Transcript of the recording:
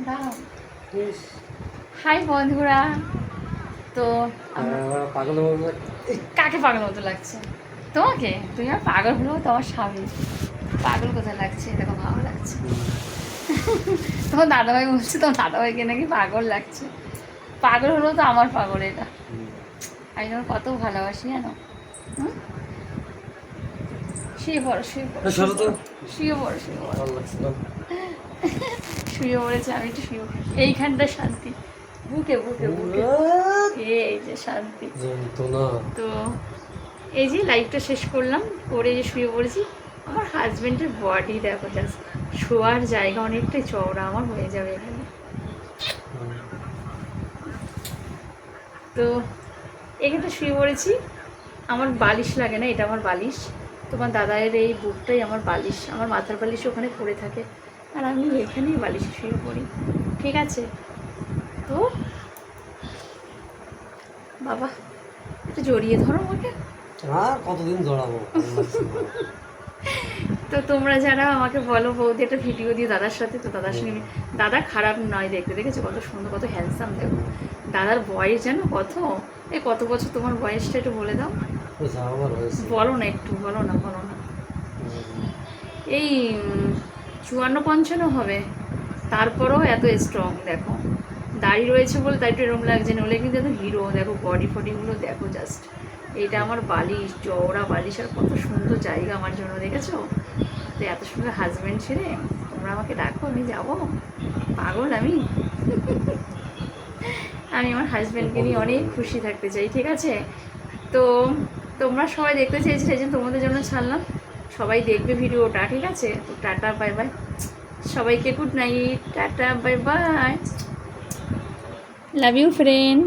দাও। হাই বন্ধুরা। তো পাগল কাকে পাগল মতো লাগছে? তোমাকে? তুমি আর পাগল হলেও তো আমার স্বামী। পাগল কোথায় লাগছে? দেখো ভালো লাগছে। তোমার দাদাভাই বলছে তোমার দাদাভাইকে নাকি পাগল লাগছে। পাগল হলেও তো আমার পাগল এটা। আমি তোমার কত ভালোবাসি জানো। শুয়ে পড়ো শুয়ে পড়ো শুয়ে পড়ো শুয়ে পড়ো শুয়ে পড়েছে। আমি একটু শুয়ে এইখানটা শান্তি, বুকে বুকে বুকে এই যে শান্তি। তো এই যে লাইভটা শেষ করলাম, করে যে শুয়ে পড়েছি। আমার হাজব্যান্ডের বডি দেখো, জাস্ট শোয়ার জায়গা অনেকটাই চওড়া আমার হয়ে যাবে এখানে। তো এখানটা শুয়ে পড়েছি। আমার বালিশ লাগে না, এটা আমার বালিশ। তোমার দাদায়ের এই বুকটাই আমার বালিশ, আমার মাথার বালিশ ওখানে পড়ে থাকে, আর আমি এখানেই বালিশে শুয়ে পড়ি। ঠিক আছে? তো বাবা একটু জড়িয়ে ধরো আমাকে। কতদিন জড়াবো? তো তোমরা যারা আমাকে বলো বৌদি একটা ভিডিও দিয়ে দাদার সাথে, তো দাদার সঙ্গে, দাদা খারাপ নয় দেখতে, দেখেছো কত সুন্দর কত হ্যান্ডসাম দেখো। দাদার বয়স জানো কত? এই কত বছর তোমার বয়সটা একটু বলে দাও। বলো না, একটু বলো না বলো না। এই 54-55 হবে। তারপরেও এত স্ট্রং দেখো। দাড়ি রয়েছে বলে তাই একটু এরকম লাগছে, নলে কিন্তু এত হিরো দেখো। বডি ফডিগুলো দেখো জাস্ট। এটা আমার বালিশ, চওড়া বালিশ, আর কত সুন্দর জায়গা আমার জন্য, দেখেছো? তো এত সুন্দর হাজব্যান্ড ছেড়ে তোমরা আমাকে ডাকো, আমি যাবো? পাগল আমি। আমি আমার হাজব্যান্ডকে নিয়ে অনেক খুশি থাকতে চাই। ঠিক আছে? তো তোমরা সবাই দেখতে চেয়েছিলে, এই জন্য তোমাদের জন্য ছাড়লাম। সবাই দেখবে ভিডিওটা। ঠিক আছে? তো টাটা বাই বাই সবাইকে, good night, tata bye bye, love you friend.